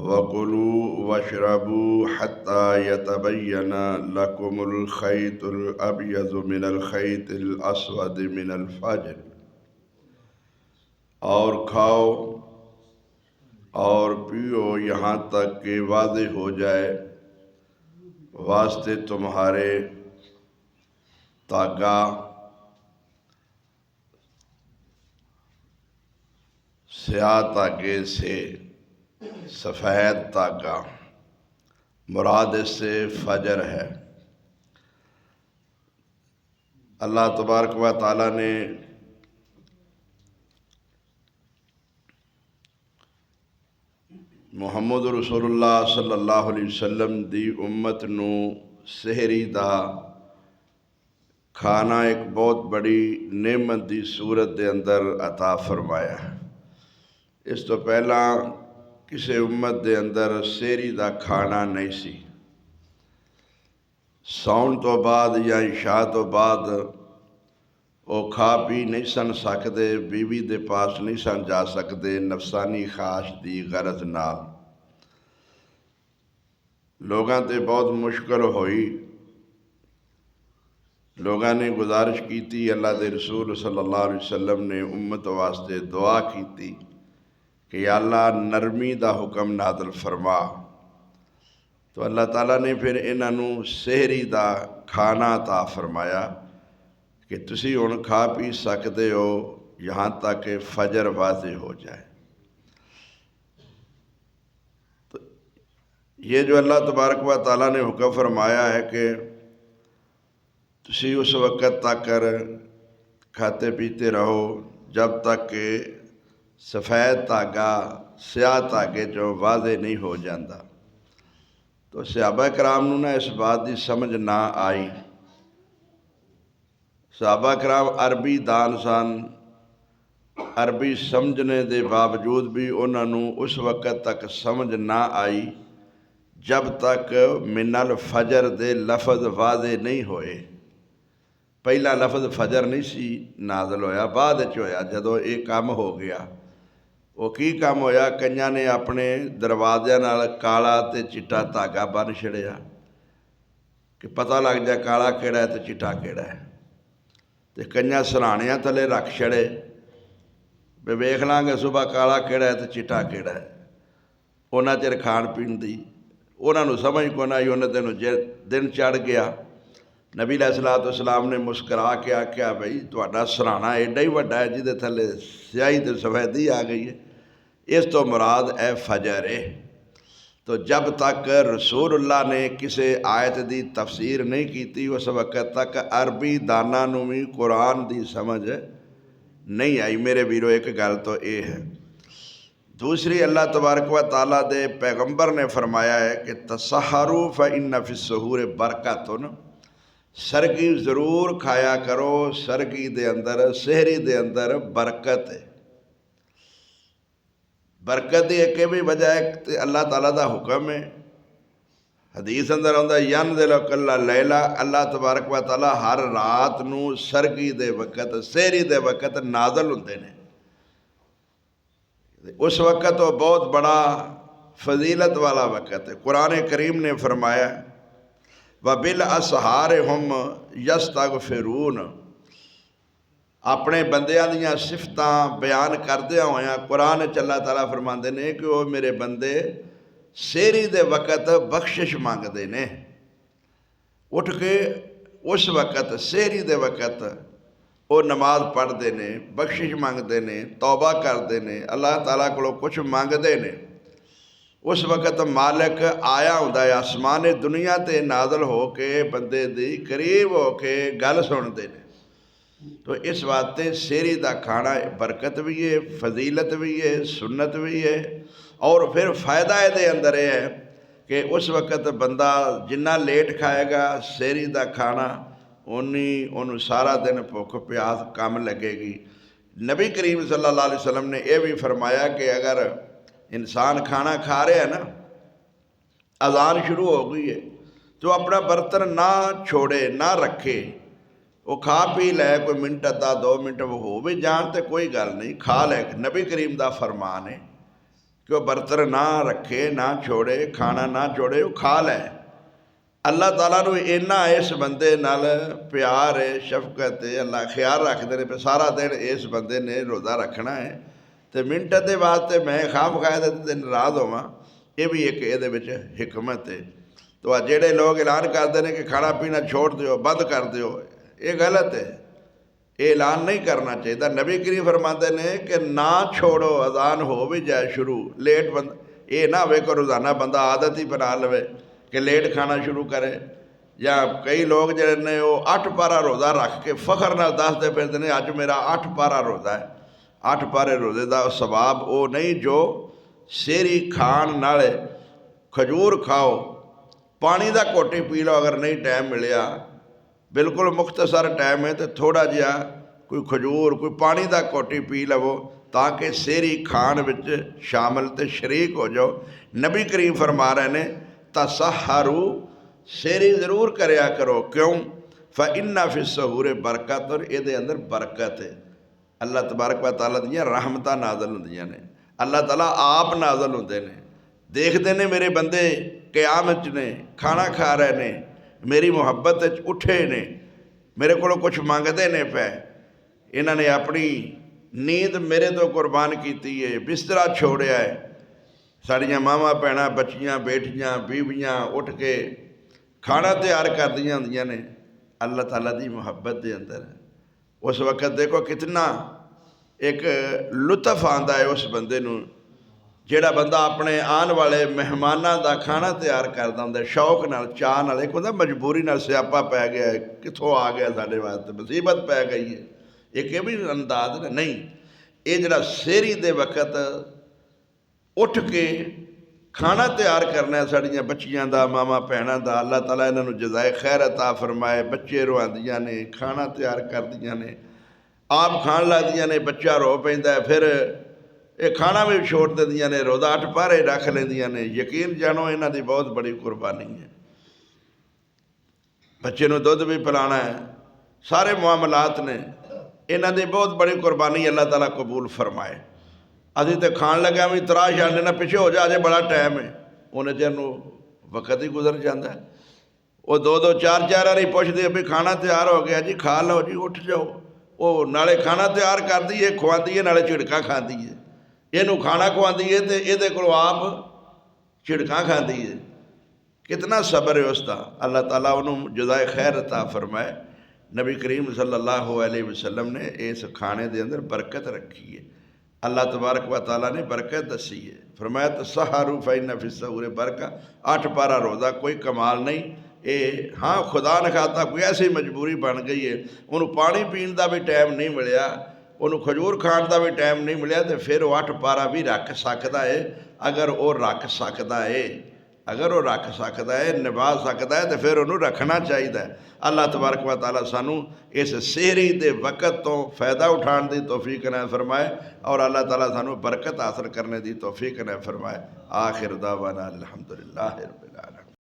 वकुलू वशरबू हत्ता यतबय्यना लकुमुल खैतुल अबयज़ु मिनल खैतिल अस्वद मिनल फज्र। और खाओ और पियो यहाँ तक कि वाज़ेह हो जाए वास्ते तुम्हारे तागा स्याह तागे से सफ़ेद तागा, मुराद इससे फजर है। अल्लाह तबारक व तआला ने मुहम्मद रसूलुल्लाह सल्लल्लाहु अलैहि वसल्लम दी उम्मत नू सहरी दा खाना एक बहुत बड़ी नेमत की सूरत के अंदर अता फरमाया। इस तो पहला किसी उम्मत के अंदर सहरी का खाना नहीं सी। सौन तो बाद या इशा तो बाद वो खा पी नहीं सन सकते, बीवी के पास नहीं सन जा सकते नफसानी खाश की गरज नाल। लोगों ते बहुत मुश्किल हुई। लोगों ने गुजारिश की, अल्लाह के रसूल सल्लल्लाहु अलैहि वसल्लम ने उम्मत वास्ते दुआ की कि अल्लाह नरमी का हुक्म नादल फरमा। तो अल्लाह ताला ने फिर इन्हों सहरी का खाना अता फरमाया कि तुसी हुण खा पी सकते हो यहाँ तक कि फजर वाज़ेह हो जाए। तो ये जो अल्लाह तबारक व तआला ने हुक्म फरमाया है कि तुसी उस वक़्त तक खाते पीते रहो जब तक कि सफ़ेद धागा स्याह धागे चो वाज़ेह नहीं हो जाता। तो सहाबा कराम नू ना इस बात की समझ ना आई। सहाबा कराम अरबी दान सन, अरबी समझने के बावजूद भी उन्होंने उस वक़्त तक समझ ना आई जब तक मिनल फजर दे लफज वाज़ेह नहीं होए। पहला लफज फजर नहीं सी नाज़िल होया, बाद होया। जदों ये काम हो गया, वो की काम होया, कईयां ने अपने दरवाज़ियां नाल काला ते चिट्टा धागा बन छड़िया कि पता लग जाए काला केड़ा है तो चिट्टा केड़ा है। तो कईयां सराहणियां थले रख छड़े भी वेख लांगे सुबह काला केड़ा है तो चिट्टा केड़ा है। उन्ना चिर खाण पीण दी उन्होंने समझ को ना आई। उन्हें दिन चढ़ गया, नबी अलैहिस्सलाम ने मुस्करा के आख्या, बई तुहाडा सराहना एडा ही वड्डा है जिहदे थले स्याही ते सफेदी आ गई है, इस तो मुराद है फजर है। तो जब तक रसूलुल्लाह ने किसी आयत की तफसीर नहीं की उस वक़्त तक अरबी दाना नूं भी कुरान की समझ नहीं आई। मेरे वीरो एक गल तो ये है। दूसरी, अल्लाह तबारक व तआला दे पैगंबर ने फरमाया है कि तसहरू फ़इन्न फ़िस्सहूर बरकतुन, सरगी ज़रूर खाया करो, सरगी दे अंदर सहरी दे अंदर बरकत है। बरकत की एक भी वजह है, अल्लाह ताला का हुक्म है। हदीस अंदर आंदा यन दिल कल्ला लैला, अल्लाह तबारक व तआला हर रात नूं सरगी दे वक़्त सहरी दे वक़्त नाज़िल हुंदे ने। उस वक़्त वो बहुत बड़ा फजीलत वाला वक़्त है। कुरान करीम ने फरमाया व बिल असहार हम यस्तगफिरून, अपने बंदियां दियां सिफतां बयान करदियां होया कुरान च अल्लाह ताला फरमाते ने कि वह मेरे बंदे सहरी दे वक़्त बख्शिश मंगते ने। उठ के उस वक़्त सहरी दे वक़्त वो नमाज पढ़ते ने, बख्शिश मंगते ने, तौबा करते ने, अल्लाह ताला कोलों कुछ मंगते ने। उस वक़्त मालिक आया हुंदा है आसमान दुनिया ते नाज़िल हो के बंदे दी करीब हो के गल सुनते ने। तो इस वास्ते सहरी का खाना बरकत भी है, फजीलत भी है, सुन्नत भी है। और फिर फ़ायदा ये अंदर यह है कि उस वक़्त बंदा जिन्ना लेट खाएगा सहरी का खाना उन्नी उन्होंने सारा दिन भुख प्यास कम लगेगी। नबी करीम सल्लल्लाहु अलैहि वसल्लम ने यह भी फरमाया कि अगर इंसान खाना खा रहा है ना, अजान शुरू हो गई है, तो अपना बर्तन ना छोड़े ना रखे, वो खा पी लै, कोई मिनट अद्धा 2 मिनट वो हो भी जान तो कोई गल नहीं, खा लै। नबी करीम का फरमान है कि वह बर्तन ना रखे, ना छोड़े, खाना ना छोड़े, वो खा लै। अल्लाह ताला नूं इन्ना इस बंदे नाल प्यार है, शफकत है, अल्लाह ख्याल रखते हैं, सारा दिन इस बंदे ने रोज़ा रखना है, तो मिनट के वास्ते मैं खाम खाए तो नाराज़ होवां, ये भी एक ये हिकमत है। तो जेडे लोग ऐलान करते हैं कि खाना पीना छोड़ दो, बंद कर दो, ये गलत है। ये ऐलान नहीं करना चाहिए। नबी करीम फरमाते ने कि ना छोड़ो, अजान हो भी जाए शुरू, लेट बंद ये ना हो कि रोज़ाना बंदा आदत ही बना लवे कि लेट खाना शुरू करे। या कई लोग जिहड़े ने वो 8 पारा रोज़ा रख के फखर नाल दसदे फिरदे ने अज मेरा 8 पारा रोज़ा है। 8 पारे रोज़े का सवाब वो नहीं जो सेहरी खाण नाल खजूर खाओ, पानी का घोटी पी लो, अगर नहीं टाइम मिलिया, बिल्कुल मुख्तसर टाइम है तो थोड़ा जिहा कोई खजूर, कोई पानी का घोटी पी लवो, ताकि सेहरी खाण विच शामिल तो शरीक हो जाओ। नबी करीम फरमा रहे ने तसहरू, सेहरी जरूर करया करो। क्यों? फ़इन्ना फ़ि सहूरे बरकत, और ये अंदर बरकत है। अल्लाह तबारक व तआला दियां रहमतां नाज़िल हुंदियां ने, अल्लाह ताला आप नाज़िल हुंदे ने, देखते ने मेरे बंदे क़याम च ने, खाना खा रहे ने, मेरी मुहब्बत उठे ने, मेरे को कुछ मंगते ने पे, इन्होंने अपनी नींद मेरे तो कुर्बान की है, बिस्तरा छोड़िया है। साड़ियाँ मावां भैणां, बच्चियां, बेटियां, बीवियां उठ के खाना तैयार कर दियां होंदियां ने अल्लाह ताला की मुहब्बत के अंदर। उस वक़्त देखो कितना एक लुत्फ आता है उस बंदे नूं, जिहड़ा बंदा अपने आने वाले मेहमानां दा खाना तैयार करदा हुंदा शौक नाल, चाह नाल। एक हुंदा मजबूरी नाल, स्यापा पै गया है, कित्थों आ गया साडे वास्ते, मुसीबत पै गई है, एक ये भी अंदाज नहीं। ये जिहड़ा सेहरी दे वक़्त उठ के खाना तैयार करना है साड़ियाँ बच्चियां दा, मावां भैणां दा, अल्लाह ताला इन्हां नूं जज़ाए खैर अता फरमाए। बच्चे रोआंदियां ने, खाना तैयार करदियां ने, आप खाण लगदियां ने, बच्चा रो पैंदा है, फिर ये खाना भी छोड़ दिंदियां ने, रोज़ा 8 पारे रख लेंदियां ने। यकीन जानो इन्हां दी बहुत बड़ी कुर्बानी है। बच्चे नूं दुध भी पिलाना है, सारे मामलात ने, इन्हां दी बहुत बड़ी कुर्बानी अल्लाह ताला कबूल फरमाए। असीं तो खाण लग्या भी तराश आने ना, पिछे हो जा, अजे बड़ा टाइम है, उन्हें चਿਰ ਨੂੰ वक्त ही गुजर जाता है। वो 2-2 4-4 वारी पुछदे भी खाना तैयार हो गया जी, खा लो जी, उठ जाओ। वो नाले खाना तैयार करती है, खुआंदी है, नाले झिड़का खाती है। इनू खाना खुआंदी है तो ये को आप झिड़का खाती है। कितना सब्र है उसका, अल्लाह ताला उन्होंने जज़ाए खैर अता फरमाए। नबी करीम सल्लल्लाहु अलैहि वसल्लम ने इस खाने के अंदर बरकत रखी है। अल्लाह तबारक व तआला ने बरकत दसी है। फरमाया तसहरू फ़इन्ना फ़ि सहूरि बरकत। 8 पारा रोज़ा कोई कमाल नहीं ये। हाँ, खुदा न खाता कोई ऐसी मजबूरी बन गई है, उन्होंने पानी पीने का भी टाइम नहीं मिलया, उन्होंने खजूर खाने का भी टाइम नहीं मिलया, तो फिर वो 8 पारा भी रख सकता है। अगर वो रख सकता है, अगर वो रख सकता है, निभा सकता है, तो फिर उन्होंने रखना चाहिए। अल्लाह तबारक व तआला सानू इस सेहरी के वक़्त तो फ़ायदा उठाने की तौफीक इनायत फरमाए, और अल्लाह ताला सानू बरकत हासिल करने की तौफीक इनायत फरमाए। आखिर दावाना अल्हम्दुलिल्लाहि रब्बिल आलमीन।